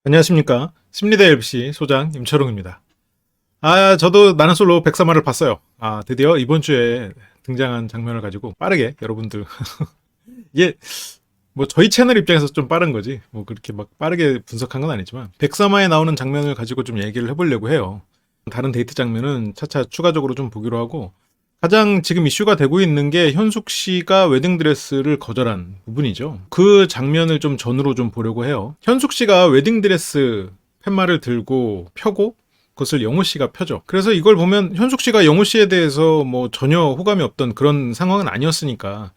안녕하십니까. 심리대 LBC 소장 임철웅입니다. 저도 나는 솔로 103화를 봤어요. 드디어 이번 주에 등장한 장면을 가지고 빠르게 여러분들, 이게 뭐 저희 채널 입장에서 좀 빠른 거지, 뭐 그렇게 막 빠르게 분석한 건 아니지만, 103화에 나오는 장면을 가지고 좀 얘기를 해보려고 해요. 다른 데이트 장면은 차차 추가적으로 좀 보기로 하고, 가장 지금 이슈가 되고 있는 게 현숙 씨가 웨딩드레스를 거절한 부분이죠. 그 장면을 좀 전으로 좀 보려고 해요. 현숙 씨가 웨딩드레스 팻말을 들고 펴고 그것을 영호 씨가 펴죠. 그래서 이걸 보면 현숙 씨가 영호 씨에 대해서 뭐 전혀 호감이 없던 그런 상황은 아니었으니까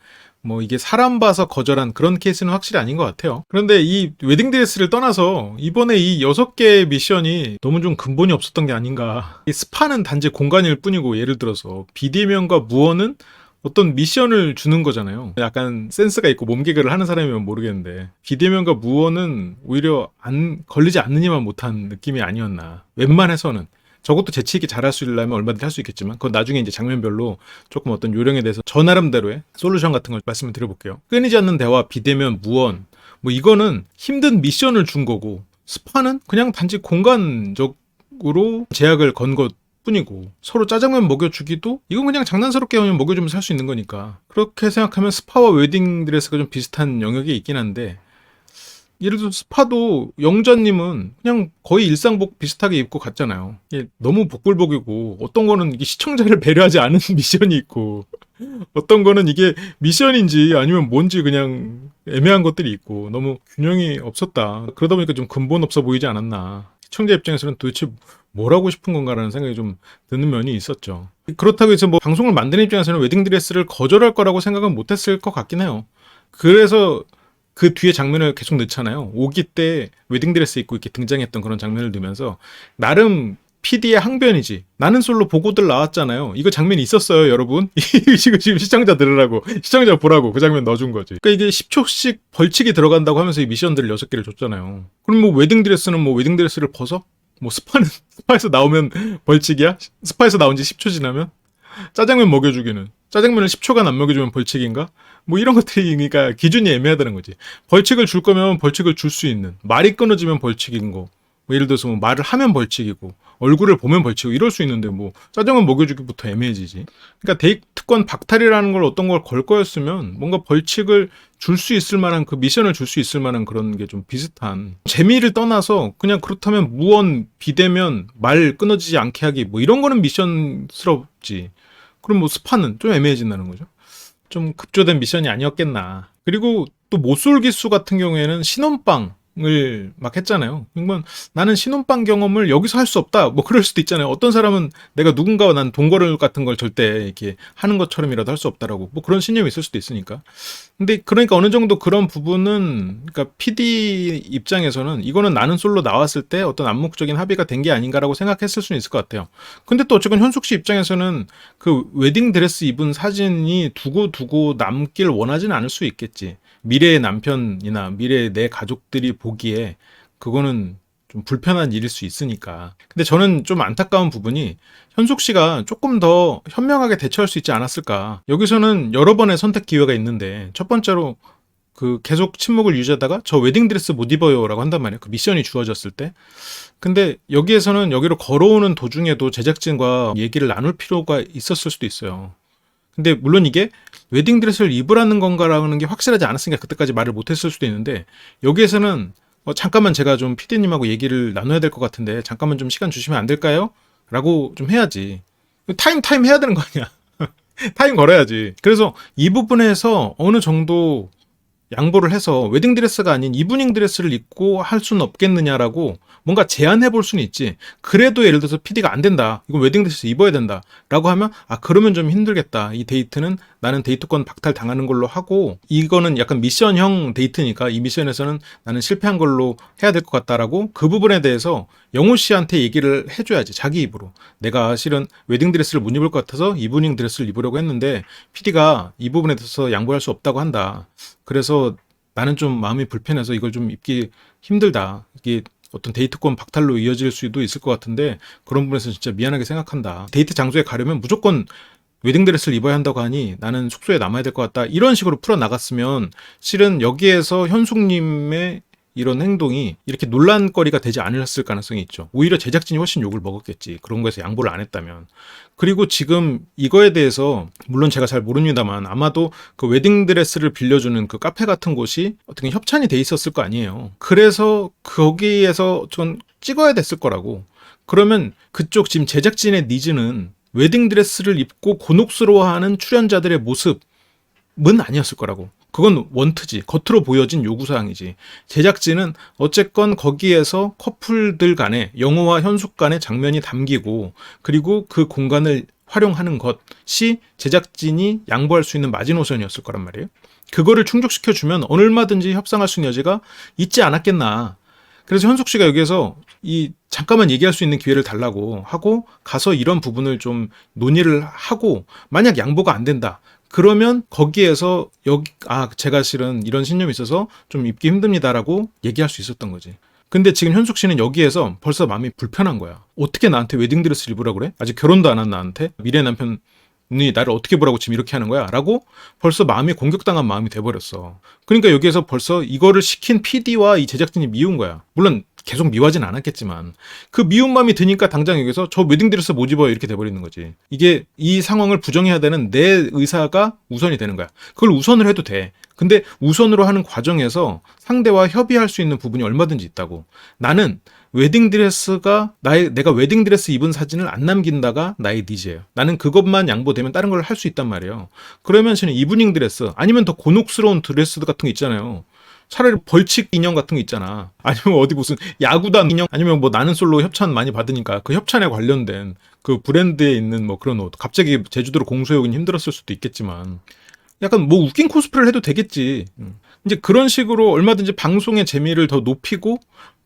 뭐 이게 사람 봐서 거절한 그런 케이스는 확실히 아닌 것 같아요. 그런데 이 웨딩드레스를 떠나서 이번에 이 6개의 미션이 너무 좀 근본이 없었던 게 아닌가. 이 스파는 단지 공간일 뿐이고, 예를 들어서 비대면과 무언은 어떤 미션을 주는 거잖아요. 약간 센스가 있고 몸개그를 하는 사람이면 모르겠는데, 비대면과 무언은 오히려 안 걸리지 않느니만 못한 느낌이 아니었나. 웬만해서는. 저것도 재치있게 잘할 수 있려면 얼마든지 할 수 있겠지만, 그건 나중에 이제 장면별로 조금 어떤 요령에 대해서 저 나름대로의 솔루션 같은 걸 말씀을 드려볼게요. 끊이지 않는 대화, 비대면, 무언, 뭐 이거는 힘든 미션을 준 거고, 스파는 그냥 단지 공간적으로 제약을 건 것 뿐이고, 서로 짜장면 먹여주기도 이건 그냥 장난스럽게 그냥 먹여주면 살 수 있는 거니까. 그렇게 생각하면 스파와 웨딩드레스가 좀 비슷한 영역이 있긴 한데, 예를 들어 스파도 영자님은 그냥 거의 일상복 비슷하게 입고 갔잖아요. 이게 너무 복불복이고, 어떤 거는 이게 시청자를 배려하지 않은 미션이 있고, 어떤 거는 이게 미션인지 아니면 뭔지 그냥 애매한 것들이 있고, 너무 균형이 없었다. 그러다 보니까 좀 근본 없어 보이지 않았나. 시청자 입장에서는 도대체 뭘 하고 싶은 건가라는 생각이 좀 드는 면이 있었죠. 그렇다고 해서 뭐 방송을 만드는 입장에서는 웨딩드레스를 거절할 거라고 생각은 못했을 것 같긴 해요. 그래서 그 뒤에 장면을 계속 넣잖아요. 오기 때 웨딩드레스 입고 이렇게 등장했던 그런 장면을 넣으면서, 나름 PD의 항변이지. 나는 솔로 보고들 나왔잖아요. 이거 장면이 있었어요, 여러분. 이거 지금 시청자 들으라고, 시청자 보라고 그 장면 넣어준 거지. 그러니까 이게 10초씩 벌칙이 들어간다고 하면서 이 미션들을 6개를 줬잖아요. 그럼 뭐 웨딩드레스는 뭐 웨딩드레스를 벗어? 뭐 스파는 스파에서 나오면 벌칙이야? 스파에서 나온 지 10초 지나면? 짜장면 먹여주기는 짜장면을 10초간 안 먹여주면 벌칙인가? 뭐 이런 것들이, 그러니까 기준이 애매하다는 거지. 벌칙을 줄 거면 벌칙을 줄 수 있는, 말이 끊어지면 벌칙인 거, 뭐 예를 들어서 뭐 말을 하면 벌칙이고 얼굴을 보면 벌칙이고 이럴 수 있는데, 뭐 짜장면 먹여주기부터 애매해지지. 그러니까 데이트권 박탈이라는 걸 어떤 걸 걸 거였으면 뭔가 벌칙을 줄 수 있을 만한, 그 미션을 줄 수 있을 만한 그런 게 좀 비슷한, 재미를 떠나서 그냥 그렇다면 무언, 비대면, 말 끊어지지 않게 하기, 뭐 이런 거는 미션스럽지. 그럼 뭐 스파는 좀 애매해진다는 거죠. 좀 급조된 미션이 아니었겠나. 그리고 또 모쏠기수 같은 경우에는 신혼방을 막 했잖아요. 그러면 나는 신혼방 경험을 여기서 할 수 없다, 뭐 그럴 수도 있잖아요. 어떤 사람은 내가 누군가와 난 동거를 같은 걸 절대 이렇게 하는 것처럼이라도 할 수 없다라고, 뭐 그런 신념이 있을 수도 있으니까. 근데 그러니까 어느 정도 그런 부분은, 그러니까 PD 입장에서는 이거는 나는 솔로 나왔을 때 어떤 암묵적인 합의가 된 게 아닌가라고 생각했을 수는 있을 것 같아요. 근데 또 어쨌건 현숙 씨 입장에서는 그 웨딩 드레스 입은 사진이 두고 남길 원하지는 않을 수 있겠지. 미래의 남편이나 미래의 내 가족들이 보기에 그거는 좀 불편한 일일 수 있으니까. 근데 저는 좀 안타까운 부분이, 현숙 씨가 조금 더 현명하게 대처할 수 있지 않았을까. 여기서는 여러 번의 선택 기회가 있는데, 첫 번째로 그 계속 침묵을 유지하다가 저 웨딩드레스 못 입어요라고 한단 말이에요. 그 미션이 주어졌을 때. 근데 여기에서는 여기로 걸어오는 도중에도 제작진과 얘기를 나눌 필요가 있었을 수도 있어요. 근데 물론 이게 웨딩드레스를 입으라는 건가라는 게 확실하지 않았으니까 그때까지 말을 못했을 수도 있는데, 여기에서는 잠깐만 제가 좀 PD님하고 얘기를 나눠야 될 것 같은데 잠깐만 좀 시간 주시면 안 될까요? 라고 좀 해야지. 타임 해야 되는 거 아니야. 타임 걸어야지. 그래서 이 부분에서 어느 정도 양보를 해서 웨딩드레스가 아닌 이브닝 드레스를 입고 할 수는 없겠느냐라고 뭔가 제안해 볼 수는 있지. 그래도 예를 들어서 PD가 안 된다, 이거 웨딩드레스 입어야 된다 라고 하면, 그러면 좀 힘들겠다, 이 데이트는 나는 데이트권 박탈 당하는 걸로 하고, 이거는 약간 미션형 데이트니까 이 미션에서는 나는 실패한 걸로 해야 될 것 같다라고, 그 부분에 대해서 영호 씨한테 얘기를 해줘야지. 자기 입으로, 내가 실은 웨딩드레스를 못 입을 것 같아서 이브닝 드레스를 입으려고 했는데 PD가 이 부분에 대해서 양보할 수 없다고 한다. 그래서 나는 좀 마음이 불편해서 이걸 좀 입기 힘들다. 이게 어떤 데이트권 박탈로 이어질 수도 있을 것 같은데, 그런 부분에서 진짜 미안하게 생각한다. 데이트 장소에 가려면 무조건 웨딩드레스를 입어야 한다고 하니 나는 숙소에 남아야 될 것 같다. 이런 식으로 풀어나갔으면 실은 여기에서 현숙님의 이런 행동이 이렇게 논란거리가 되지 않았을 가능성이 있죠. 오히려 제작진이 훨씬 욕을 먹었겠지. 그런 거에서 양보를 안 했다면. 그리고 지금 이거에 대해서 물론 제가 잘 모릅니다만 아마도 그 웨딩드레스를 빌려주는 그 카페 같은 곳이 어떻게 협찬이 돼 있었을 거 아니에요. 그래서 거기에서 전 찍어야 됐을 거라고. 그러면 그쪽 지금 제작진의 니즈는 웨딩드레스를 입고 곤혹스러워하는 출연자들의 모습은 아니었을 거라고. 그건 원트지. 겉으로 보여진 요구사항이지. 제작진은 어쨌건 거기에서 커플들 간의 영호와 현숙 간의 장면이 담기고 그리고 그 공간을 활용하는 것이 제작진이 양보할 수 있는 마지노선이었을 거란 말이에요. 그거를 충족시켜주면 얼마든지 협상할 수 있는 여지가 있지 않았겠나. 그래서 현숙 씨가 여기에서 잠깐만 얘기할 수 있는 기회를 달라고 하고 가서 이런 부분을 좀 논의를 하고 만약 양보가 안 된다. 그러면 거기에서 제가 실은 이런 신념이 있어서 좀 입기 힘듭니다라고 얘기할 수 있었던 거지. 근데 지금 현숙 씨는 여기에서 벌써 마음이 불편한 거야. 어떻게 나한테 웨딩드레스 입으라고 그래? 아직 결혼도 안 한 나한테? 미래 남편이 나를 어떻게 보라고 지금 이렇게 하는 거야? 라고 벌써 마음이 공격당한 마음이 돼버렸어. 그러니까 여기에서 벌써 이거를 시킨 PD와 이 제작진이 미운 거야. 물론 계속 미워하진 않았겠지만 그 미운 마음이 드니까 당장 여기서 저 웨딩드레스 못 입어요 이렇게 돼버리는 거지. 이게 이 상황을 부정해야 되는 내 의사가 우선이 되는 거야. 그걸 우선으로 해도 돼. 근데 우선으로 하는 과정에서 상대와 협의할 수 있는 부분이 얼마든지 있다고. 나는 웨딩드레스가 내가 웨딩드레스 입은 사진을 안 남긴다가 나의 니즈예요. 나는 그것만 양보되면 다른 걸 할 수 있단 말이에요. 그러면 저는 이브닝 드레스 아니면 더 곤혹스러운 드레스 같은 거 있잖아요. 차라리 벌칙 인형 같은 거 있잖아. 아니면 어디 무슨 야구단 인형 아니면 뭐 나는 솔로 협찬 많이 받으니까 그 협찬에 관련된 그 브랜드에 있는 뭐 그런 옷. 갑자기 제주도로 공수해 오긴 힘들었을 수도 있겠지만 약간 뭐 웃긴 코스프레를 해도 되겠지. 이제 그런 식으로 얼마든지 방송의 재미를 더 높이고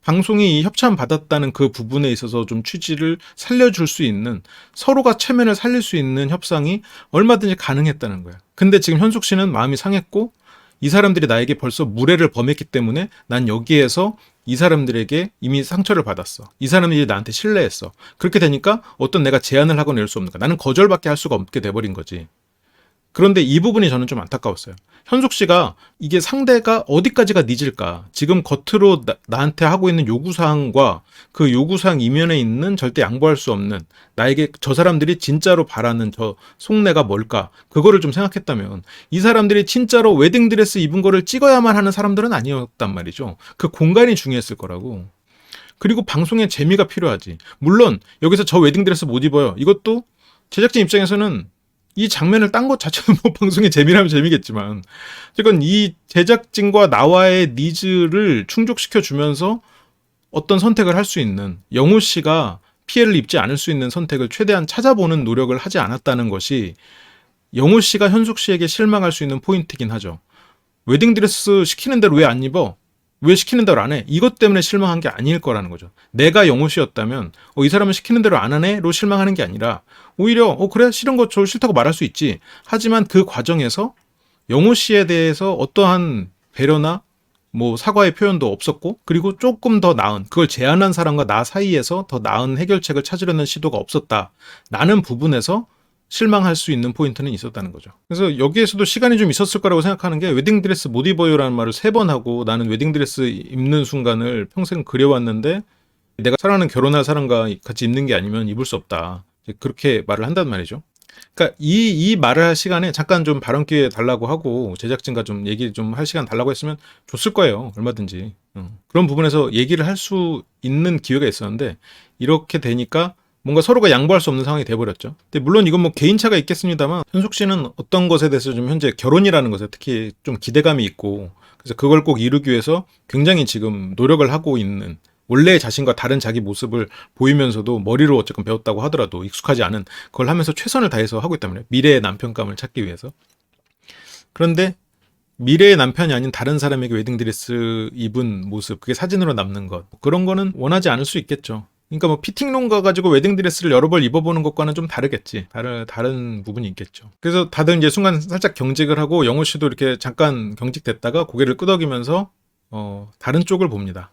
방송이 협찬 받았다는 그 부분에 있어서 좀 취지를 살려줄 수 있는 서로가 체면을 살릴 수 있는 협상이 얼마든지 가능했다는 거야. 근데 지금 현숙 씨는 마음이 상했고 이 사람들이 나에게 벌써 무례를 범했기 때문에 난 여기에서 이 사람들에게 이미 상처를 받았어. 이 사람들이 나한테 신뢰했어. 그렇게 되니까 어떤 내가 제안을 하거나 이럴 수 없는 거야. 나는 거절밖에 할 수가 없게 돼버린 거지. 그런데 이 부분이 저는 좀 안타까웠어요. 현숙 씨가 이게 상대가 어디까지가 니질까? 지금 겉으로 나한테 하고 있는 요구사항과 그 요구사항 이면에 있는 절대 양보할 수 없는 나에게 저 사람들이 진짜로 바라는 저 속내가 뭘까? 그거를 좀 생각했다면 이 사람들이 진짜로 웨딩드레스 입은 거를 찍어야만 하는 사람들은 아니었단 말이죠. 그 공간이 중요했을 거라고. 그리고 방송에 재미가 필요하지. 물론 여기서 저 웨딩드레스 못 입어요. 이것도 제작진 입장에서는 이 장면을 딴 것 자체는 뭐 방송의 재미라면 재미겠지만 어쨌건 이 제작진과 나와의 니즈를 충족시켜 주면서 어떤 선택을 할 수 있는 영호 씨가 피해를 입지 않을 수 있는 선택을 최대한 찾아보는 노력을 하지 않았다는 것이 영호 씨가 현숙 씨에게 실망할 수 있는 포인트긴 하죠. 웨딩드레스 시키는 대로 왜 안 입어? 왜 시키는 대로 안 해? 이것 때문에 실망한 게 아닐 거라는 거죠. 내가 영호 씨였다면 이 사람은 시키는 대로 안 하네?로 실망하는 게 아니라 오히려 그래 싫은 거 저 싫다고 말할 수 있지. 하지만 그 과정에서 영호 씨에 대해서 어떠한 배려나 뭐 사과의 표현도 없었고 그리고 조금 더 나은 그걸 제안한 사람과 나 사이에서 더 나은 해결책을 찾으려는 시도가 없었다. 라는 부분에서 실망할 수 있는 포인트는 있었다는 거죠. 그래서 여기에서도 시간이 좀 있었을 거라고 생각하는 게 웨딩드레스 못 입어요라는 말을 3번 하고 나는 웨딩드레스 입는 순간을 평생 그려왔는데 내가 사랑하는 결혼할 사람과 같이 입는 게 아니면 입을 수 없다. 그렇게 말을 한단 말이죠. 그러니까 이 말을 할 시간에 잠깐 좀 발언 기회 달라고 하고 제작진과 좀 얘기 좀 할 시간 달라고 했으면 줬을 거예요. 얼마든지. 그런 부분에서 얘기를 할 수 있는 기회가 있었는데 이렇게 되니까 뭔가 서로가 양보할 수 없는 상황이 돼버렸죠. 근데 물론 이건 뭐 개인차가 있겠습니다만 현숙 씨는 어떤 것에 대해서 좀 현재 결혼이라는 것에 특히 좀 기대감이 있고 그래서 그걸 꼭 이루기 위해서 굉장히 지금 노력을 하고 있는 원래의 자신과 다른 자기 모습을 보이면서도 머리로 어쨌건 배웠다고 하더라도 익숙하지 않은 그걸 하면서 최선을 다해서 하고 있단 말이에요. 미래의 남편감을 찾기 위해서. 그런데 미래의 남편이 아닌 다른 사람에게 웨딩드레스 입은 모습 그게 사진으로 남는 것 그런 거는 원하지 않을 수 있겠죠. 그러니까 뭐 피팅룸 가가지고 웨딩드레스를 여러 벌 입어보는 것과는 좀 다르겠지. 다른 부분이 있겠죠. 그래서 다들 이제 순간 살짝 경직을 하고 영호 씨도 이렇게 잠깐 경직됐다가 고개를 끄덕이면서 다른 쪽을 봅니다.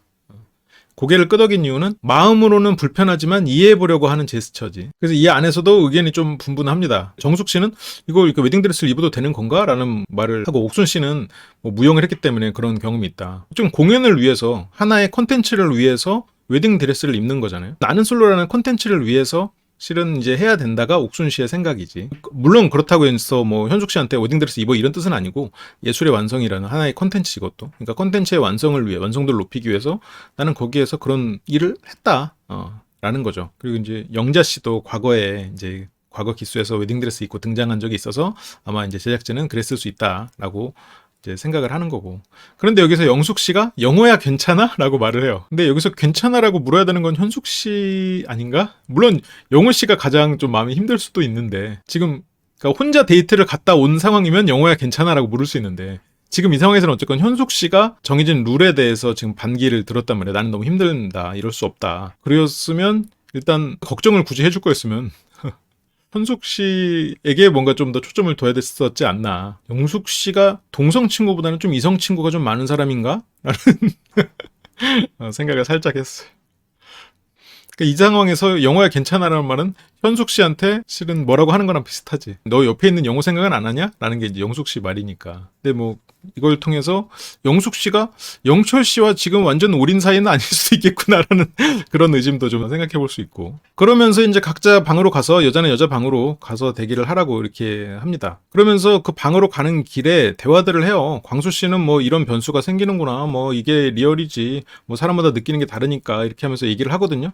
고개를 끄덕인 이유는 마음으로는 불편하지만 이해해보려고 하는 제스처지. 그래서 이 안에서도 의견이 좀 분분합니다. 정숙 씨는 이거 이렇게 웨딩드레스를 입어도 되는 건가? 라는 말을 하고, 옥순 씨는 뭐 무용을 했기 때문에 그런 경험이 있다. 좀 공연을 위해서, 하나의 콘텐츠를 위해서 웨딩드레스를 입는 거잖아요. 나는 솔로라는 콘텐츠를 위해서 실은 이제 해야 된다가 옥순 씨의 생각이지. 물론 그렇다고 해서 뭐 현숙 씨한테 웨딩드레스 입어 이런 뜻은 아니고, 예술의 완성이라는 하나의 콘텐츠 이것도. 그러니까 콘텐츠의 완성을 위해, 완성도를 높이기 위해서 나는 거기에서 그런 일을 했다. 라는 거죠. 그리고 이제 영자 씨도 과거에 이제 과거 기수에서 웨딩드레스 입고 등장한 적이 있어서 아마 이제 제작진은 그랬을 수 있다라고 이제 생각을 하는 거고. 그런데 여기서 영숙 씨가 영호야 괜찮아? 라고 말을 해요. 근데 여기서 괜찮아라고 물어야 되는 건 현숙 씨 아닌가? 물론 영호 씨가 가장 좀 마음이 힘들 수도 있는데, 지금 그러니까 혼자 데이트를 갔다 온 상황이면 영호야 괜찮아라고 물을 수 있는데, 지금 이 상황에서는 어쨌건 현숙 씨가 정해진 룰에 대해서 지금 반기를 들었단 말이야. 나는 너무 힘든다. 이럴 수 없다. 그랬으면 일단 걱정을 굳이 해줄 거였으면 현숙 씨에게 뭔가 좀 더 초점을 둬야 됐었지 않나. 영숙 씨가 동성 친구보다는 좀 이성 친구가 좀 많은 사람인가? 라는 생각을 살짝 했어요. 그러니까 이 상황에서 영호야 괜찮아라는 말은 현숙 씨한테 실은 뭐라고 하는 거랑 비슷하지. 너 옆에 있는 영호 생각은 안 하냐? 라는 게 이제 영숙 씨 말이니까. 근데 뭐 이걸 통해서 영숙 씨가 영철 씨와 지금 완전 올인 사이는 아닐 수도 있겠구나라는 그런 의심도 좀 생각해 볼 수 있고. 그러면서 이제 각자 방으로 가서, 여자는 여자 방으로 가서 대기를 하라고 이렇게 합니다. 그러면서 그 방으로 가는 길에 대화들을 해요. 광수 씨는 뭐 이런 변수가 생기는구나. 뭐 이게 리얼이지. 뭐 사람마다 느끼는 게 다르니까 이렇게 하면서 얘기를 하거든요.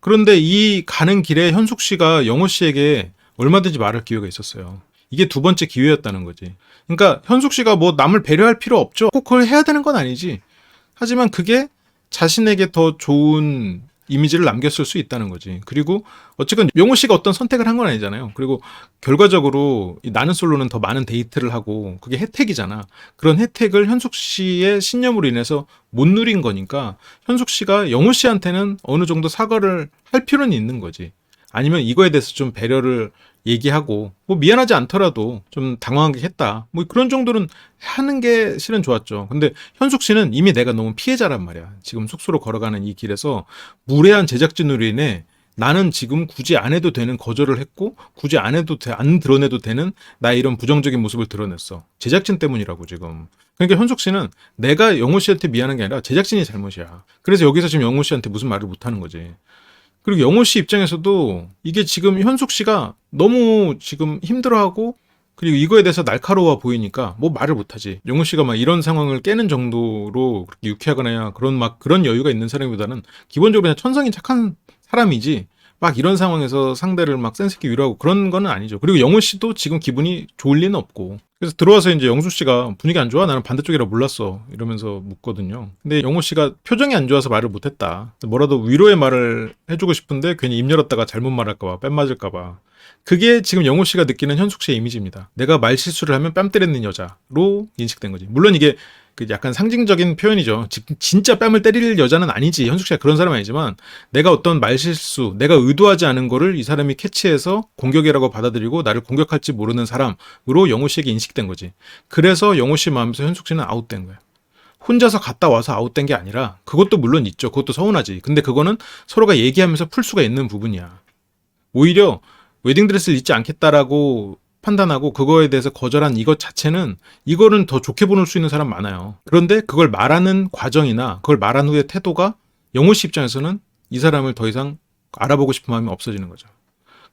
그런데 이 가는 길에 현숙 씨가 영호 씨에게 얼마든지 말할 기회가 있었어요. 이게 두 번째 기회였다는 거지. 그러니까 현숙 씨가 뭐 남을 배려할 필요 없죠. 꼭 그걸 해야 되는 건 아니지. 하지만 그게 자신에게 더 좋은 이미지를 남겼을 수 있다는 거지. 그리고 어쨌든 영호 씨가 어떤 선택을 한 건 아니잖아요. 그리고 결과적으로 이 나는 솔로는 더 많은 데이트를 하고 그게 혜택이잖아. 그런 혜택을 현숙 씨의 신념으로 인해서 못 누린 거니까 현숙 씨가 영호 씨한테는 어느 정도 사과를 할 필요는 있는 거지. 아니면 이거에 대해서 좀 배려를 얘기하고, 뭐 미안하지 않더라도 좀 당황하게 했다, 뭐 그런 정도는 하는 게 실은 좋았죠. 근데 현숙 씨는 이미 내가 너무 피해자란 말이야. 지금 숙소로 걸어가는 이 길에서 무례한 제작진으로 인해 나는 지금 굳이 안 해도 되는 거절을 했고, 굳이 안 드러내도 되는 나의 이런 부정적인 모습을 드러냈어. 제작진 때문이라고 지금. 그러니까 현숙 씨는 내가 영호 씨한테 미안한 게 아니라 제작진이 잘못이야. 그래서 여기서 지금 영호 씨한테 무슨 말을 못 하는 거지. 그리고 영호 씨 입장에서도 이게 지금 현숙 씨가 너무 지금 힘들어하고, 그리고 이거에 대해서 날카로워 보이니까 뭐 말을 못하지. 영호 씨가 막 이런 상황을 깨는 정도로 그렇게 유쾌하거나 그런 여유가 있는 사람보다는 기본적으로 그냥 천성이 착한 사람이지, 막 이런 상황에서 상대를 막 센스있게 위로하고 그런 거는 아니죠. 그리고 영호 씨도 지금 기분이 좋을 리는 없고. 그래서 들어와서 이제 영수 씨가 분위기 안 좋아? 나는 반대쪽이라 몰랐어. 이러면서 묻거든요. 근데 영호 씨가 표정이 안 좋아서 말을 못했다. 뭐라도 위로의 말을 해주고 싶은데 괜히 입 열었다가 잘못 말할까봐, 뺨 맞을까봐. 그게 지금 영호 씨가 느끼는 현숙 씨의 이미지입니다. 내가 말 실수를 하면 뺨 때리는 여자로 인식된 거지. 물론 이게 그 약간 상징적인 표현이죠. 진짜 뺨을 때릴 여자는 아니지. 현숙 씨가 그런 사람은 아니지만, 내가 어떤 말실수, 내가 의도하지 않은 거를 이 사람이 캐치해서 공격이라고 받아들이고 나를 공격할지 모르는 사람으로 영호 씨에게 인식된 거지. 그래서 영호 씨 마음에서 현숙 씨는 아웃된 거야. 혼자서 갔다 와서 아웃된 게 아니라, 그것도 물론 있죠. 그것도 서운하지. 근데 그거는 서로가 얘기하면서 풀 수가 있는 부분이야. 오히려 웨딩드레스를 입지 않겠다라고 판단하고 그거에 대해서 거절한 이것 자체는, 이거는 더 좋게 보는 수 있는 사람 많아요. 그런데 그걸 말하는 과정이나 그걸 말한 후의 태도가 영호 씨 입장에서는 이 사람을 더 이상 알아보고 싶은 마음이 없어지는 거죠.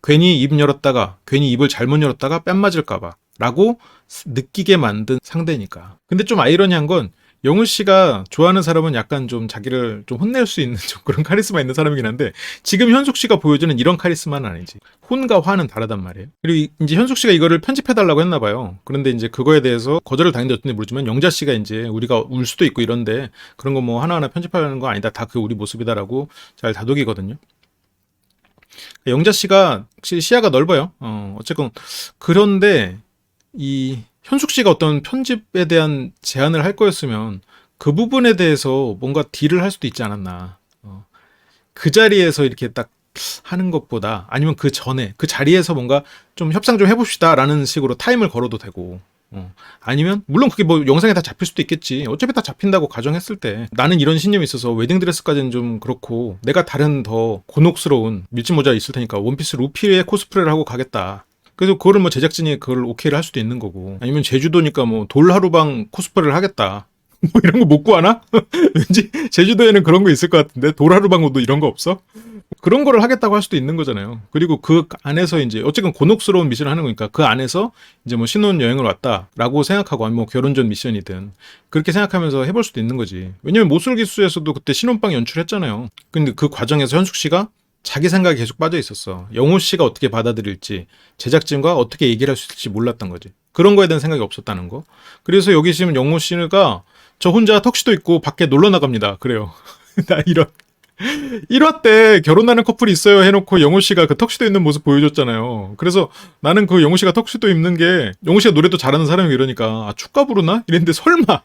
괜히 입 열었다가, 괜히 입을 잘못 열었다가 뺨 맞을까봐 라고 느끼게 만든 상대니까. 근데 좀 아이러니한 건, 영훈 씨가 좋아하는 사람은 약간 좀 자기를 좀 혼낼 수 있는 좀 그런 카리스마 있는 사람이긴 한데, 지금 현숙 씨가 보여주는 이런 카리스마는 아니지. 혼과 화는 다르단 말이에요. 그리고 이제 현숙 씨가 이거를 편집해달라고 했나 봐요. 그런데 이제 그거에 대해서 거절을 당했는지 어떤지 모르지만, 영자 씨가 이제 우리가 울 수도 있고 이런데 그런 거 뭐 하나하나 편집하는 거 아니다. 다 그 우리 모습이다라고 잘 다독이거든요. 영자 씨가 확실히 시야가 넓어요. 어쨌건. 그런데 이 현숙 씨가 어떤 편집에 대한 제안을 할 거였으면 그 부분에 대해서 뭔가 딜을 할 수도 있지 않았나. 그 자리에서 이렇게 딱 하는 것보다, 아니면 그 전에 그 자리에서 뭔가 좀 협상 좀 해봅시다 라는 식으로 타임을 걸어도 되고, 아니면 물론 그게 뭐 영상에 다 잡힐 수도 있겠지. 어차피 다 잡힌다고 가정했을 때 나는 이런 신념이 있어서 웨딩드레스까지는 좀 그렇고 내가 다른 더 곤혹스러운 밀짚 모자 있을 테니까 원피스 루피의 코스프레를 하고 가겠다. 그래서 그거를 뭐 제작진이 그걸 오케이를 할 수도 있는 거고, 아니면 제주도니까 뭐 돌하루방 코스프레를 하겠다. 뭐 이런 거 못 구하나? 왠지 제주도에는 그런 거 있을 것 같은데 돌하루방도 이런 거 없어? 그런 거를 하겠다고 할 수도 있는 거잖아요. 그리고 그 안에서 이제 어쨌든 곤혹스러운 미션을 하는 거니까 그 안에서 이제 뭐 신혼여행을 왔다라고 생각하고, 아니면 뭐 결혼 전 미션이든 그렇게 생각하면서 해볼 수도 있는 거지. 왜냐면 모쏠기수에서도 그때 신혼방 연출했잖아요. 근데 그 과정에서 현숙 씨가 자기 생각에 계속 빠져 있었어. 영호 씨가 어떻게 받아들일지, 제작진과 어떻게 얘기를 할 수 있을지 몰랐던 거지. 그런 거에 대한 생각이 없었다는 거. 그래서 여기 지금 영호 씨가 저 혼자 턱시도 입고 밖에 놀러 나갑니다. 그래요. 나 이런 1화 때 결혼하는 커플이 있어요 해놓고 영호 씨가 그 턱시도 입는 모습 보여줬잖아요. 그래서 나는 그 영호 씨가 턱시도 입는 게, 영호 씨가 노래도 잘하는 사람이 이러니까 축가 부르나? 이랬는데 설마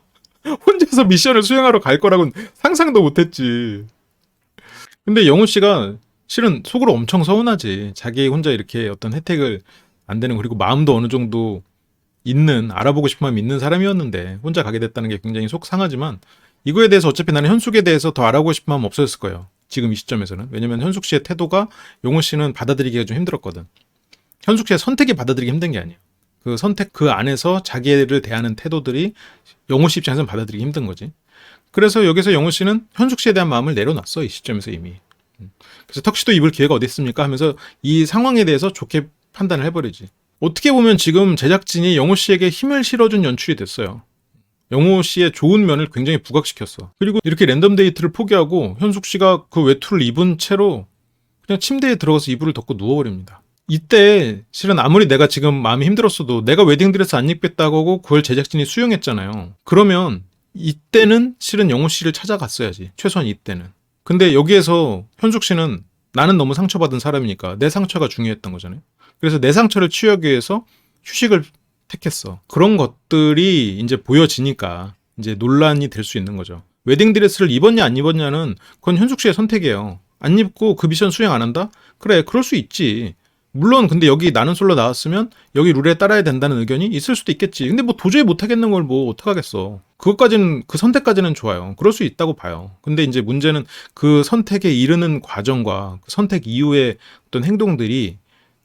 혼자서 미션을 수행하러 갈 거라고는 상상도 못했지. 근데 영호 씨가 실은 속으로 엄청 서운하지. 자기 혼자 이렇게 어떤 혜택을 안 되는, 그리고 마음도 어느 정도 있는, 알아보고 싶은 마음이 있는 사람이었는데 혼자 가게 됐다는 게 굉장히 속상하지만, 이거에 대해서 어차피 나는 현숙에 대해서 더 알아보고 싶은 마음 없었을 거예요. 지금 이 시점에서는. 왜냐면 현숙 씨의 태도가 용호 씨는 받아들이기가 좀 힘들었거든. 현숙 씨의 선택이 받아들이기 힘든 게 아니에요. 그 선택 그 안에서 자기를 대하는 태도들이 영호 씨 입장에서는 받아들이기 힘든 거지. 그래서 여기서 영호 씨는 현숙 씨에 대한 마음을 내려놨어. 이 시점에서 이미. 그래서 턱시도 입을 기회가 어디 있습니까? 하면서 이 상황에 대해서 좋게 판단을 해버리지. 어떻게 보면 지금 제작진이 영호 씨에게 힘을 실어준 연출이 됐어요. 영호 씨의 좋은 면을 굉장히 부각시켰어. 그리고 이렇게 랜덤 데이트를 포기하고 현숙 씨가 그 외투를 입은 채로 그냥 침대에 들어가서 이불을 덮고 누워버립니다. 이때 실은 아무리 내가 지금 마음이 힘들었어도 내가 웨딩드레스 안 입겠다고 하고 그걸 제작진이 수용했잖아요. 그러면 이때는 실은 영호 씨를 찾아갔어야지. 최소한 이때는. 근데 여기에서 현숙 씨는 나는 너무 상처받은 사람이니까 내 상처가 중요했던 거잖아요. 그래서 내 상처를 치유하기 위해서 휴식을 택했어. 그런 것들이 이제 보여지니까 이제 논란이 될 수 있는 거죠. 웨딩드레스를 입었냐 안 입었냐는 그건 현숙 씨의 선택이에요. 안 입고 그 미션 수행 안 한다? 그래, 그럴 수 있지. 물론 근데 여기 나는 솔로 나왔으면 여기 룰에 따라야 된다는 의견이 있을 수도 있겠지. 근데 뭐 도저히 못하겠는 걸 뭐 어떡하겠어. 그것까지는, 그 선택까지는 좋아요. 그럴 수 있다고 봐요. 근데 이제 문제는 그 선택에 이르는 과정과 그 선택 이후의 어떤 행동들이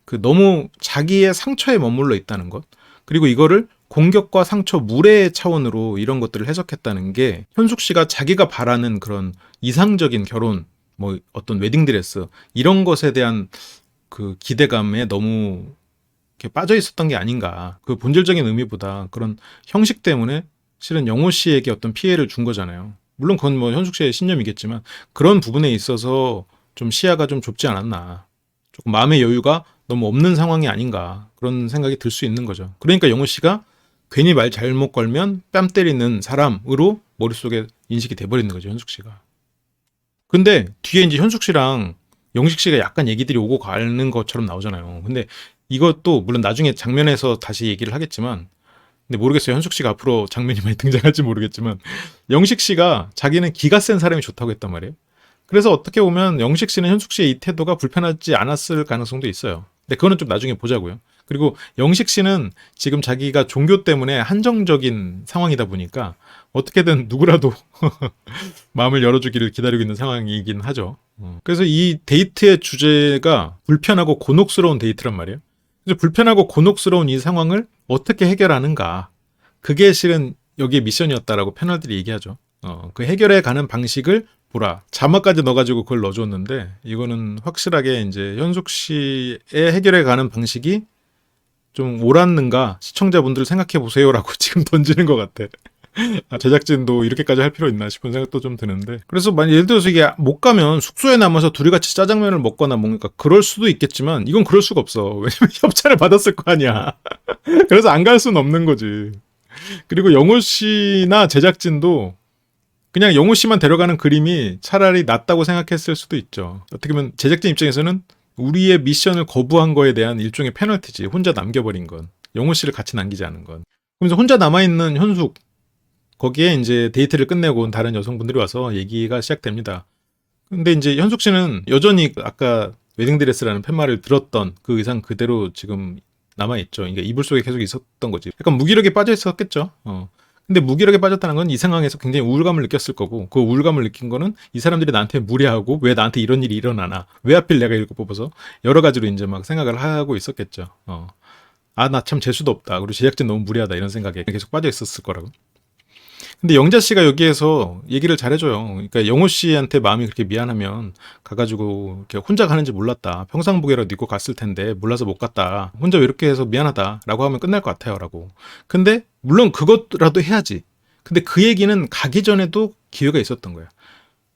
그 너무 자기의 상처에 머물러 있다는 것. 그리고 이거를 공격과 상처 무례의 차원으로 이런 것들을 해석했다는 게, 현숙 씨가 자기가 바라는 그런 이상적인 결혼, 뭐 어떤 웨딩드레스 이런 것에 대한 그 기대감에 너무 이렇게 빠져 있었던 게 아닌가. 그 본질적인 의미보다 그런 형식 때문에 실은 영호 씨에게 어떤 피해를 준 거잖아요. 물론 그건 뭐 현숙 씨의 신념이겠지만 그런 부분에 있어서 좀 시야가 좀 좁지 않았나. 조금 마음의 여유가 너무 없는 상황이 아닌가, 그런 생각이 들 수 있는 거죠. 그러니까 영호 씨가 괜히 말 잘못 걸면 뺨 때리는 사람으로 머릿속에 인식이 돼버리는 거죠, 현숙 씨가. 근데 뒤에 이제 현숙 씨랑 영식 씨가 약간 얘기들이 오고 가는 것처럼 나오잖아요. 근데 이것도 물론 나중에 장면에서 다시 얘기를 하겠지만, 근데 모르겠어요. 현숙 씨가 앞으로 장면이 많이 등장할지 모르겠지만, 영식 씨가 자기는 기가 센 사람이 좋다고 했단 말이에요. 그래서 어떻게 보면 영식 씨는 현숙 씨의 이 태도가 불편하지 않았을 가능성도 있어요. 근데 그거는 좀 나중에 보자고요. 그리고 영식 씨는 지금 자기가 종교 때문에 한정적인 상황이다 보니까 어떻게든 누구라도 마음을 열어주기를 기다리고 있는 상황이긴 하죠. 그래서 이 데이트의 주제가 불편하고 곤혹스러운 데이트란 말이에요. 그래서 불편하고 곤혹스러운 이 상황을 어떻게 해결하는가. 그게 실은 여기에 미션이었다라고 패널들이 얘기하죠. 그 해결해 가는 방식을 보라. 자막까지 넣어가지고 그걸 넣어줬는데, 이거는 확실하게 이제 현숙 씨의 해결해 가는 방식이 좀 옳았는가 시청자분들 생각해 보세요라고 지금 던지는 것 같아. 제작진도 이렇게까지 할 필요 있나 싶은 생각도 좀 드는데, 그래서 만약 예를 들어서 이게 못 가면 숙소에 남아서 둘이 같이 짜장면을 먹거나 뭔가 그럴 수도 있겠지만, 이건 그럴 수가 없어. 왜냐면 협찬을 받았을 거 아니야. 그래서 안 갈 수는 없는 거지. 그리고 영호 씨나 제작진도 그냥 영호 씨만 데려가는 그림이 차라리 낫다고 생각했을 수도 있죠. 어떻게 보면 제작진 입장에서는 우리의 미션을 거부한 거에 대한 일종의 페널티지. 혼자 남겨버린 건. 영호 씨를 같이 남기지 않은 건. 그러면서 혼자 남아있는 현숙, 거기에 이제 데이트를 끝내고 온 다른 여성분들이 와서 얘기가 시작됩니다. 근데 이제 현숙 씨는 여전히 아까 웨딩드레스라는 팻말을 들었던 그 의상 그대로 지금 남아있죠. 그러니까 이불 속에 계속 있었던 거지. 약간 무기력에 빠져 있었겠죠. 근데 무기력에 빠졌다는 건 이 상황에서 굉장히 우울감을 느꼈을 거고, 그 우울감을 느낀 거는 이 사람들이 나한테 무례하고 왜 나한테 이런 일이 일어나나, 왜 하필 내가 이걸 뽑아서 여러 가지로 이제 막 생각을 하고 있었겠죠. 아, 나 참 재수도 없다. 그리고 제작진 너무 무례하다. 이런 생각에 계속 빠져 있었을 거라고. 근데 영자 씨가 여기에서 얘기를 잘해줘요. 그러니까 영호 씨한테 마음이 그렇게 미안하면 가가지고 이렇게 혼자 가는지 몰랐다. 평상복이라도 입고 갔을 텐데 몰라서 못 갔다. 혼자 왜 이렇게 해서 미안하다라고 하면 끝날 것 같아요라고. 근데 물론 그것라도 해야지. 근데 그 얘기는 가기 전에도 기회가 있었던 거야.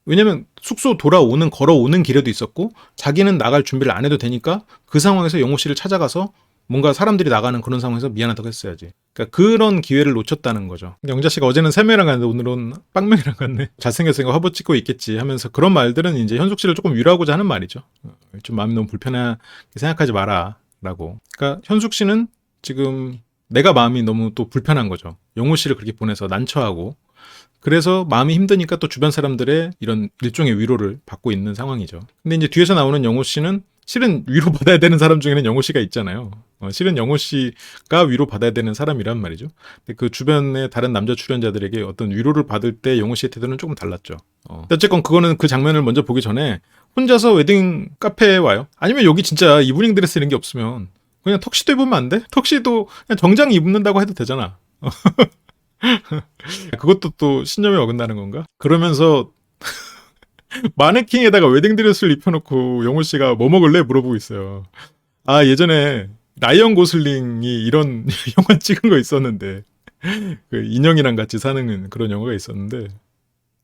왜냐면 숙소 걸어오는 길에도 있었고 자기는 나갈 준비를 안 해도 되니까 그 상황에서 영호 씨를 찾아가서 뭔가 사람들이 나가는 그런 상황에서 미안하다고 했어야지. 그러니까 그런 기회를 놓쳤다는 거죠. 영자 씨가 어제는 세명이랑 갔는데 오늘은 빵명이랑 갔네. 잘생겼으니까 화보 찍고 있겠지 하면서 그런 말들은 이제 현숙 씨를 조금 위로하고자 하는 말이죠. 좀 마음이 너무 불편하게 생각하지 마라 라고. 그러니까 현숙 씨는 지금 내가 마음이 너무 또 불편한 거죠. 영호 씨를 그렇게 보내서 난처하고 그래서 마음이 힘드니까 또 주변 사람들의 이런 일종의 위로를 받고 있는 상황이죠. 근데 이제 뒤에서 나오는 영호 씨는 실은 위로받아야 되는 사람 중에는 영호 씨가 있잖아요. 실은 영호 씨가 위로받아야 되는 사람이란 말이죠. 근데 그 주변의 다른 남자 출연자들에게 어떤 위로를 받을 때 영호 씨의 태도는 조금 달랐죠. 어쨌건 그거는 그 장면을 먼저 보기 전에 혼자서 웨딩 카페에 와요. 아니면 여기 진짜 이브닝 드레스 이런 게 없으면 그냥 턱시도 입으면 안 돼? 턱시도 그냥 정장 입는다고 해도 되잖아. 그것도 또 신념에 어긋나는 건가? 그러면서 마네킹에다가 웨딩드레스를 입혀놓고 영호 씨가 뭐 먹을래? 물어보고 있어요. 아, 예전에 라이언 고슬링이 이런 영화 찍은 거 있었는데 그 인형이랑 같이 사는 그런 영화가 있었는데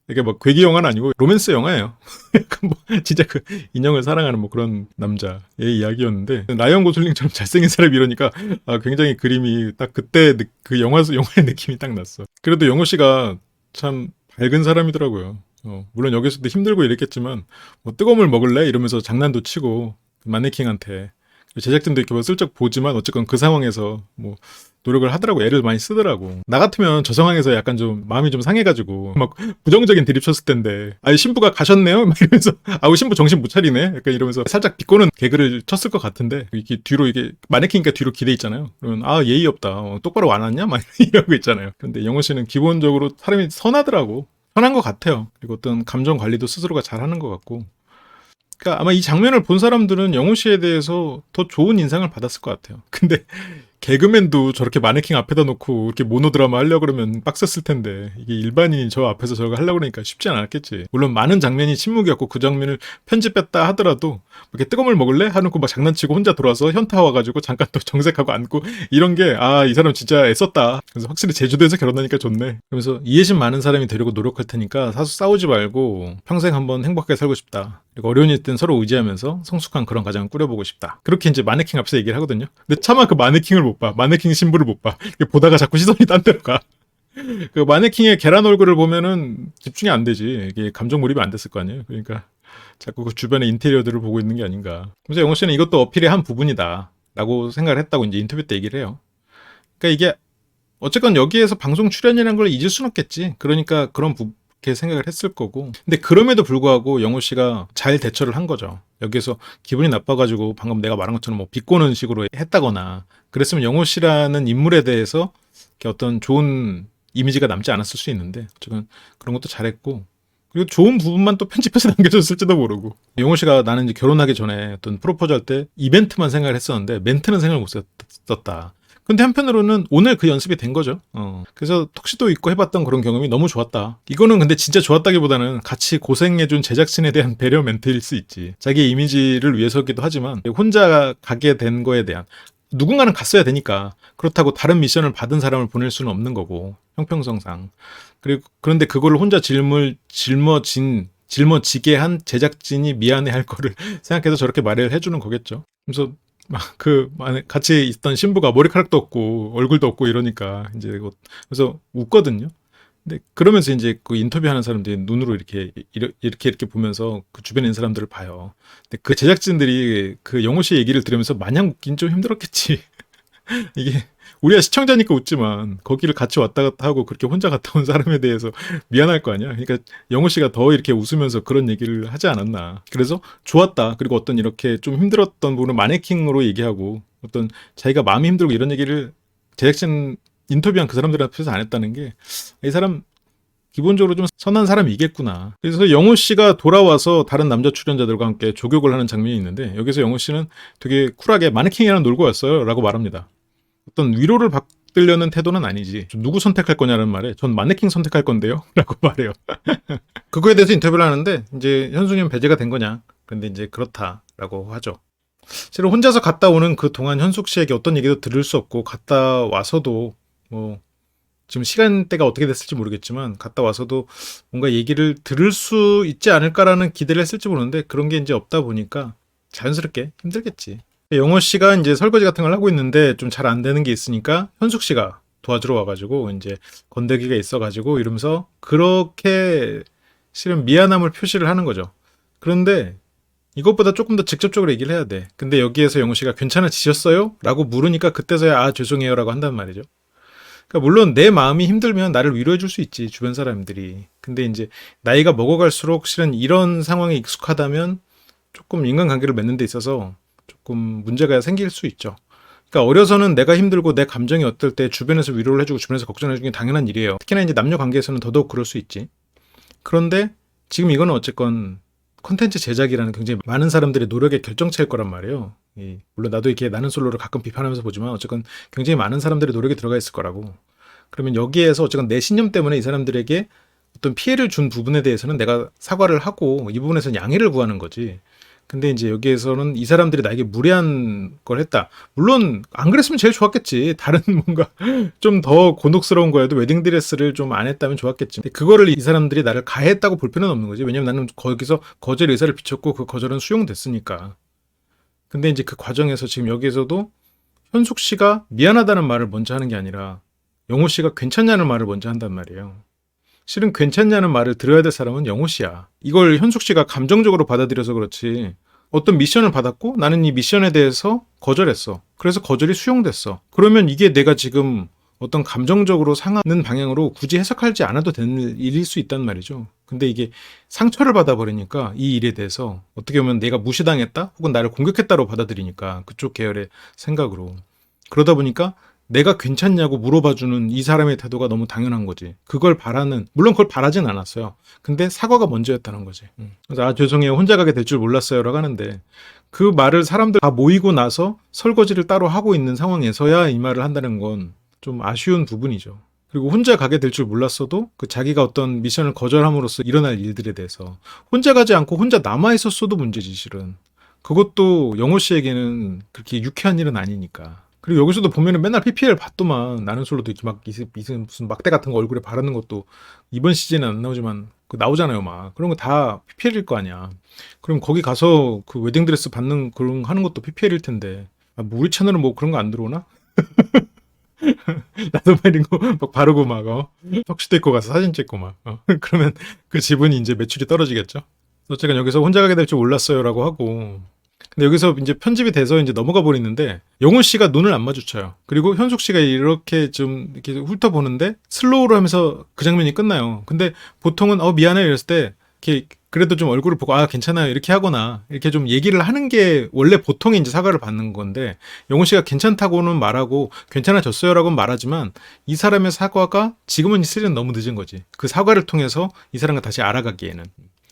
이게 막 괴기 영화는 아니고 로맨스 영화예요. 약간 뭐 진짜 그 인형을 사랑하는 뭐 그런 남자의 이야기였는데 라이언 고슬링처럼 잘생긴 사람이 이러니까 굉장히 그림이 딱 그때 그 영화의 느낌이 딱 났어. 그래도 영호 씨가 참 밝은 사람이더라고요. 물론 여기서도 힘들고 이랬겠지만 뭐 뜨거운 물 먹을래? 이러면서 장난도 치고 마네킹한테 제작진도 이렇게 뭐 슬쩍 보지만 어쨌건 그 상황에서 뭐 노력을 하더라고. 애를 많이 쓰더라고. 나 같으면 저 상황에서 약간 좀 마음이 좀 상해가지고 막 부정적인 드립 쳤을 텐데 신부가 가셨네요? 막 이러면서 아우 신부 정신 못 차리네? 약간 이러면서 살짝 비꼬는 개그를 쳤을 것 같은데 이게 뒤로 이게 마네킹이니까 뒤로 기대 있잖아요. 그러면 예의 없다. 똑바로 안 왔냐? 막 이러고 있잖아요. 근데 영호 씨는 기본적으로 사람이 선하더라고. 편한 것 같아요. 그리고 어떤 감정 관리도 스스로가 잘하는 것 같고. 그러니까 아마 이 장면을 본 사람들은 영호 씨에 대해서 더 좋은 인상을 받았을 것 같아요. 근데 개그맨도 저렇게 마네킹 앞에다 놓고 이렇게 모노드라마 하려고 그러면 빡셌을 텐데 이게 일반인이 저 앞에서 저거 하려고 그러니까 쉽지 않았겠지. 물론 많은 장면이 침묵이었고 그 장면을 편집했다 하더라도 이렇게 뜨거운 물 먹을래? 하놓고 막 장난치고 혼자 돌아와서 현타 와가지고 잠깐 또 정색하고 앉고 이런 게 이 사람 진짜 애썼다. 그래서 확실히 제주도에서 결혼하니까 좋네. 그러면서 이해심 많은 사람이 되려고 노력할 테니까 사수 싸우지 말고 평생 한번 행복하게 살고 싶다. 그리고 어려운 일 땐 서로 의지하면서 성숙한 그런 가정을 꾸려보고 싶다. 그렇게 이제 마네킹 앞에서 얘기를 하거든요. 근데 차마 그 마네킹을 못 봐. 마네킹 신부를 못 봐. 보다가 자꾸 시선이 딴 데로 가. 그 마네킹의 계란 얼굴을 보면은 집중이 안 되지. 이게 감정 몰입이 안 됐을 거 아니에요. 그러니까 자꾸 그 주변의 인테리어들을 보고 있는 게 아닌가. 그래서 영호 씨는 이것도 어필의 한 부분이다. 라고 생각을 했다고 이제 인터뷰 때 얘기를 해요. 그러니까 이게 어쨌건 여기에서 방송 출연이라는 걸 잊을 순 없겠지. 그러니까 그렇게 생각을 했을 거고. 근데 그럼에도 불구하고 영호 씨가 잘 대처를 한 거죠. 여기에서 기분이 나빠가지고 방금 내가 말한 것처럼 뭐 비꼬는 식으로 했다거나 그랬으면 영호 씨라는 인물에 대해서 이렇게 어떤 좋은 이미지가 남지 않았을 수 있는데 어쨌든 그런 것도 잘했고 그리고 좋은 부분만 또 편집해서 남겨줬을지도 모르고. 영호 씨가 나는 이제 결혼하기 전에 어떤 프로포즈 할 때 이벤트만 생각을 했었는데 멘트는 생각을 못 썼다. 근데 한편으로는 오늘 그 연습이 된 거죠. 그래서 턱시도 입고 해봤던 그런 경험이 너무 좋았다. 이거는 근데 진짜 좋았다기보다는 같이 고생해준 제작진에 대한 배려 멘트일 수 있지. 자기의 이미지를 위해서기도 하지만 혼자 가게 된 거에 대한 누군가는 갔어야 되니까 그렇다고 다른 미션을 받은 사람을 보낼 수는 없는 거고 형평성상. 그런데 그거를 혼자 짊어지게 한 제작진이 미안해할 거를 생각해서 저렇게 말을 해주는 거겠죠. 그래서 같이 있던 신부가 머리카락도 없고 얼굴도 없고 이러니까 이제 그래서 웃거든요. 근데 그러면서 이제 그 인터뷰하는 사람들이 눈으로 이렇게 보면서 그 주변에 있는 사람들을 봐요. 근데 그 제작진들이 그 영호 씨 얘기를 들으면서 마냥 웃긴 좀 힘들었겠지. 이게 우리가 시청자니까 웃지만 거기를 같이 왔다 갔다 하고 그렇게 혼자 갔다 온 사람에 대해서 미안할 거 아니야. 그러니까 영호 씨가 더 이렇게 웃으면서 그런 얘기를 하지 않았나. 그래서 좋았다. 그리고 어떤 이렇게 좀 힘들었던 부분을 마네킹으로 얘기하고 어떤 자기가 마음이 힘들고 이런 얘기를 제작진 인터뷰한 그 사람들한테서 안 했다는 게 이 사람 기본적으로 좀 선한 사람이겠구나. 그래서 영호 씨가 돌아와서 다른 남자 출연자들과 함께 조격을 하는 장면이 있는데 여기서 영호 씨는 되게 쿨하게 마네킹이랑 놀고 왔어요 라고 말합니다. 어떤 위로를 받으려는 태도는 아니지. 누구 선택할 거냐는 말에 전 마네킹 선택할 건데요 라고 말해요. 그거에 대해서 인터뷰를 하는데 이제 현숙이는 배제가 된 거냐. 근데 이제 그렇다라고 하죠. 실은 혼자서 갔다 오는 그 동안 현숙 씨에게 어떤 얘기도 들을 수 없고 갔다 와서도 뭐 지금 시간대가 어떻게 됐을지 모르겠지만 갔다 와서도 뭔가 얘기를 들을 수 있지 않을까라는 기대를 했을지 모르는데 그런 게 이제 없다 보니까 자연스럽게 힘들겠지. 영호 씨가 이제 설거지 같은 걸 하고 있는데 좀 잘 안 되는 게 있으니까 현숙 씨가 도와주러 와가지고 이제 건더기가 있어가지고 이러면서 그렇게 실은 미안함을 표시를 하는 거죠. 그런데 이것보다 조금 더 직접적으로 얘기를 해야 돼. 근데 여기에서 영호 씨가 괜찮아지셨어요? 라고 물으니까 그때서야 아 죄송해요 라고 한단 말이죠. 그러니까 물론 내 마음이 힘들면 나를 위로해 줄 수 있지 주변 사람들이. 근데 이제 나이가 먹어갈수록 실은 이런 상황에 익숙하다면 조금 인간관계를 맺는 데 있어서 조금 문제가 생길 수 있죠. 그러니까 어려서는 내가 힘들고 내 감정이 어떨 때 주변에서 위로를 해주고 주변에서 걱정을 해주는 게 당연한 일이에요. 특히나 이제 남녀 관계에서는 더더욱 그럴 수 있지. 그런데 지금 이거는 어쨌건 콘텐츠 제작이라는 굉장히 많은 사람들의 노력의 결정체일 거란 말이에요. 물론 나도 이렇게 나는 솔로를 가끔 비판하면서 보지만 어쨌건 굉장히 많은 사람들의 노력이 들어가 있을 거라고. 그러면 여기에서 어쨌건 내 신념 때문에 이 사람들에게 어떤 피해를 준 부분에 대해서는 내가 사과를 하고 이 부분에서는 양해를 구하는 거지. 근데 이제 여기에서는 이 사람들이 나에게 무례한 걸 했다. 물론 안 그랬으면 제일 좋았겠지. 다른 뭔가 좀 더 곤혹스러운 거여도 웨딩드레스를 좀 안 했다면 좋았겠지. 근데 그거를 이 사람들이 나를 가해했다고 볼 필요는 없는 거지. 왜냐면 나는 거기서 거절 의사를 비췄고 그 거절은 수용됐으니까. 근데 이제 그 과정에서 지금 여기에서도 현숙 씨가 미안하다는 말을 먼저 하는 게 아니라 영호 씨가 괜찮냐는 말을 먼저 한단 말이에요. 실은 괜찮냐는 말을 들어야 될 사람은 영호 씨야. 이걸 현숙 씨가 감정적으로 받아들여서 그렇지. 어떤 미션을 받았고 나는 이 미션에 대해서 거절했어. 그래서 거절이 수용됐어. 그러면 이게 내가 지금 어떤 감정적으로 상하는 방향으로 굳이 해석하지 않아도 되는 일일 수 있단 말이죠. 근데 이게 상처를 받아버리니까 이 일에 대해서 어떻게 보면 내가 무시당했다? 혹은 나를 공격했다로 받아들이니까 그쪽 계열의 생각으로. 그러다 보니까 내가 괜찮냐고 물어봐주는 이 사람의 태도가 너무 당연한 거지. 그걸 바라는, 물론 그걸 바라진 않았어요. 근데 사과가 먼저였다는 거지. 그래서 아 죄송해요 혼자 가게 될 줄 몰랐어요 라고 하는데 그 말을 사람들 다 모이고 나서 설거지를 따로 하고 있는 상황에서야 이 말을 한다는 건 좀 아쉬운 부분이죠. 그리고 혼자 가게 될 줄 몰랐어도 그 자기가 어떤 미션을 거절함으로써 일어날 일들에 대해서 혼자 가지 않고 혼자 남아있었어도 문제지 실은. 그것도 영호 씨에게는 그렇게 유쾌한 일은 아니니까. 그리고 여기서도 보면은 맨날 PPL 받더만 나는 솔로도 이렇게 막 무슨 막대 같은 거 얼굴에 바르는 것도 이번 시즌은 안 나오지만 그 나오잖아요 막 그런 거 다 PPL일 거 아니야. 그럼 거기 가서 그 웨딩드레스 받는 그런 거 하는 것도 PPL일 텐데 뭐 우리 채널은 뭐 그런 거 안 들어오나? 나도 말인 거막 바르고 막 턱시도 입고 가서 사진 찍고 막 그러면 그 지분이 이제 매출이 떨어지겠죠. 어쨌든 여기서 혼자 가게 될 줄 몰랐어요라고 하고 근데 여기서 이제 편집이 돼서 이제 넘어가 버리는데 영훈 씨가 눈을 안 마주쳐요. 그리고 현숙 씨가 이렇게 좀 이렇게 훑어보는데 슬로우로 하면서 그 장면이 끝나요. 근데 보통은 미안해 이랬을 때 이렇게 그래도 좀 얼굴을 보고 아 괜찮아요 이렇게 하거나 이렇게 좀 얘기를 하는 게 원래 보통의 이제 사과를 받는 건데 영훈 씨가 괜찮다고는 말하고 괜찮아졌어요라고는 말하지만 이 사람의 사과가 지금은 실은 너무 늦은 거지. 그 사과를 통해서 이 사람과 다시 알아가기에는.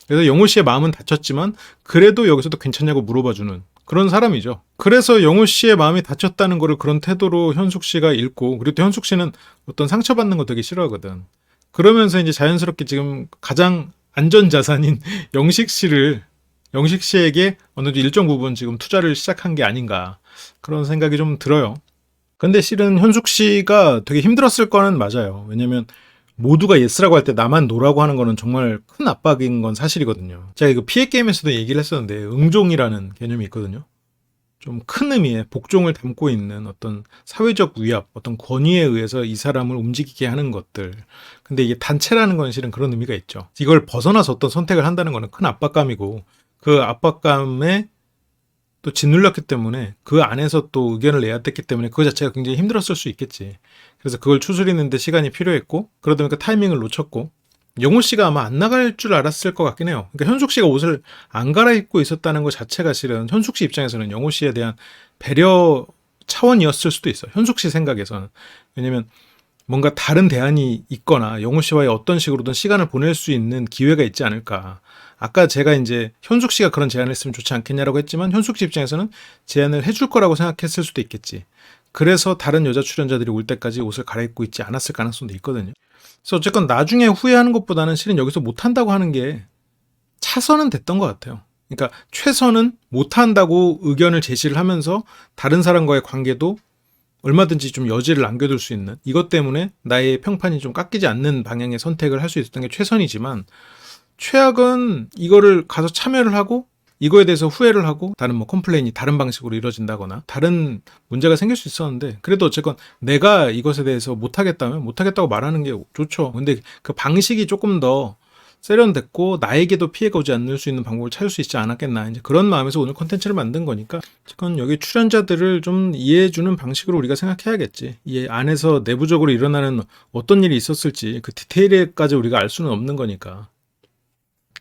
그래서 영호 씨의 마음은 다쳤지만 그래도 여기서도 괜찮냐고 물어봐주는 그런 사람이죠. 그래서 영호 씨의 마음이 다쳤다는 거를 그런 태도로 현숙 씨가 읽고 그리고 또 현숙 씨는 어떤 상처받는 거 되게 싫어하거든. 그러면서 이제 자연스럽게 지금 가장 안전자산인 영식 씨에게 어느 정도 일정 부분 지금 투자를 시작한 게 아닌가 그런 생각이 좀 들어요. 근데 실은 현숙 씨가 되게 힘들었을 거는 맞아요. 왜냐면 모두가 예스라고 할 때 나만 노라고 하는 거는 정말 큰 압박인 건 사실이거든요. 제가 이거 피해 게임에서도 얘기를 했었는데 응종이라는 개념이 있거든요. 좀 큰 의미의 복종을 담고 있는 어떤 사회적 위압, 어떤 권위에 의해서 이 사람을 움직이게 하는 것들. 근데 이게 단체라는 건 실은 그런 의미가 있죠. 이걸 벗어나서 어떤 선택을 한다는 거는 큰 압박감이고 그 압박감에 또 짓눌렸기 때문에 그 안에서 또 의견을 내야 됐기 때문에 그거 자체가 굉장히 힘들었을 수 있겠지. 그래서 그걸 추스리는데 시간이 필요했고 그러다 보니까 타이밍을 놓쳤고 영호 씨가 아마 안 나갈 줄 알았을 것 같긴 해요. 그러니까 현숙 씨가 옷을 안 갈아입고 있었다는 것 자체가 실은 현숙 씨 입장에서는 영호 씨에 대한 배려 차원이었을 수도 있어요. 현숙 씨 생각에서는. 왜냐면 뭔가 다른 대안이 있거나 영호 씨와의 어떤 식으로든 시간을 보낼 수 있는 기회가 있지 않을까. 아까 제가 이제 현숙 씨가 그런 제안을 했으면 좋지 않겠냐라고 했지만 현숙 씨 입장에서는 제안을 해줄 거라고 생각했을 수도 있겠지. 그래서 다른 여자 출연자들이 올 때까지 옷을 갈아입고 있지 않았을 가능성도 있거든요. 그래서 어쨌건 나중에 후회하는 것보다는 실은 여기서 못한다고 하는 게 차선은 됐던 것 같아요. 그러니까 최선은 못한다고 의견을 제시를 하면서 다른 사람과의 관계도 얼마든지 좀 여지를 남겨둘 수 있는, 이것 때문에 나의 평판이 좀 깎이지 않는 방향의 선택을 할 수 있었던 게 최선이지만, 최악은 이거를 가서 참여를 하고 이거에 대해서 후회를 하고 다른 뭐 컴플레인이 다른 방식으로 이루어진다거나 다른 문제가 생길 수 있었는데, 그래도 어쨌건 내가 이것에 대해서 못하겠다면 못하겠다고 말하는 게 좋죠. 근데 그 방식이 조금 더 세련됐고 나에게도 피해가 오지 않을 수 있는 방법을 찾을 수 있지 않았겠나, 이제 그런 마음에서 오늘 콘텐츠를 만든 거니까 어쨌건 여기 출연자들을 좀 이해해주는 방식으로 우리가 생각해야겠지. 이 안에서 내부적으로 일어나는 어떤 일이 있었을지 그 디테일에까지 우리가 알 수는 없는 거니까.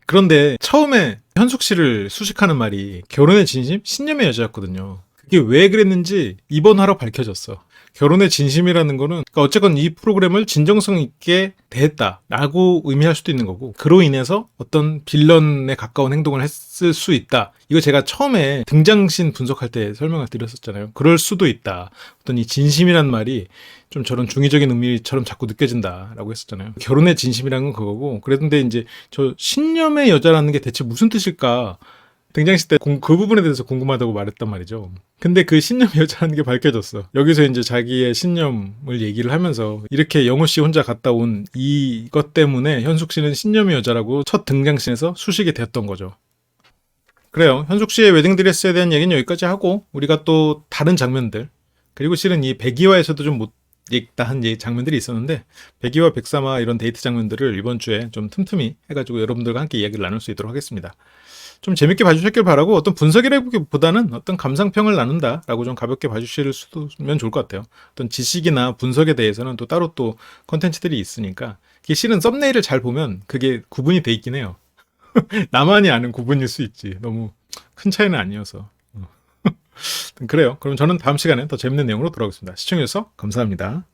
그런데 처음에 현숙 씨를 수식하는 말이 결혼의 진심, 신념의 여자였거든요. 그게 왜 그랬는지 이번 화로 밝혀졌어. 결혼의 진심이라는 거는, 그러니까 어쨌건 이 프로그램을 진정성 있게 대했다라고 의미할 수도 있는 거고, 그로 인해서 어떤 빌런에 가까운 행동을 했을 수 있다. 이거 제가 처음에 등장신 분석할 때 설명을 드렸었잖아요. 그럴 수도 있다. 어떤 이 진심이란 말이 좀 저런 중의적인 의미처럼 자꾸 느껴진다라고 했었잖아요. 결혼의 진심이라는 건 그거고, 그런데 이제 저 신념의 여자라는 게 대체 무슨 뜻일까? 등장시 때 그 부분에 대해서 궁금하다고 말했단 말이죠. 근데 그 신념의 여자라는 게 밝혀졌어. 여기서 이제 자기의 신념을 얘기를 하면서 이렇게 영호 씨 혼자 갔다 온 이것 때문에 현숙 씨는 신념의 여자라고 첫 등장신에서 수식이 됐던 거죠. 그래요. 현숙 씨의 웨딩드레스에 대한 얘기는 여기까지 하고, 우리가 또 다른 장면들, 그리고 실은 이 백이화에서도 좀 못 읽다 한 장면들이 있었는데, 백이화 백삼화 이런 데이트 장면들을 이번 주에 좀 틈틈이 해가지고 여러분들과 함께 이야기를 나눌 수 있도록 하겠습니다. 좀 재밌게 봐주셨길 바라고, 어떤 분석이라기보다는 어떤 감상평을 나눈다라고 좀 가볍게 봐주시면 좋을 것 같아요. 어떤 지식이나 분석에 대해서는 또 따로 또 컨텐츠들이 있으니까, 이게 실은 썸네일을 잘 보면 그게 구분이 돼 있긴 해요. 나만이 아는 구분일 수 있지. 너무 큰 차이는 아니어서. 그래요. 그럼 저는 다음 시간에 더 재밌는 내용으로 돌아오겠습니다. 시청해주셔서 감사합니다.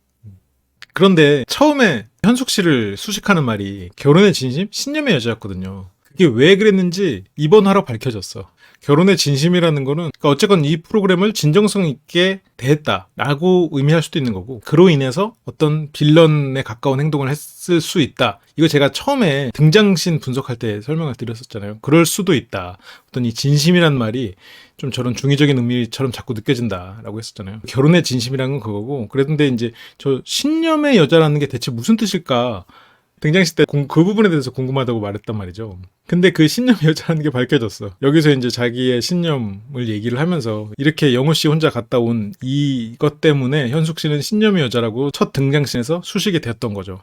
그런데 처음에 현숙 씨를 수식하는 말이 결혼의 진심, 신념의 여자였거든요. 그게 왜 그랬는지 이번 화로 밝혀졌어. 결혼의 진심이라는 거는, 그러니까 어쨌건 이 프로그램을 진정성 있게 대했다라고 의미할 수도 있는 거고, 그로 인해서 어떤 빌런에 가까운 행동을 했을 수 있다. 이거 제가 처음에 등장신 분석할 때 설명을 드렸었잖아요. 그럴 수도 있다. 어떤 이 진심이란 말이 좀 저런 중의적인 의미처럼 자꾸 느껴진다라고 했었잖아요. 결혼의 진심이라는 건 그거고, 그런데 이제 저 신념의 여자라는 게 대체 무슨 뜻일까? 등장시 때 그 부분에 대해서 궁금하다고 말했단 말이죠. 근데 그 신념의 여자라는 게 밝혀졌어. 여기서 이제 자기의 신념을 얘기를 하면서 이렇게 영호 씨 혼자 갔다 온 이것 때문에 현숙 씨는 신념의 여자라고 첫 등장신에서 수식이 됐던 거죠.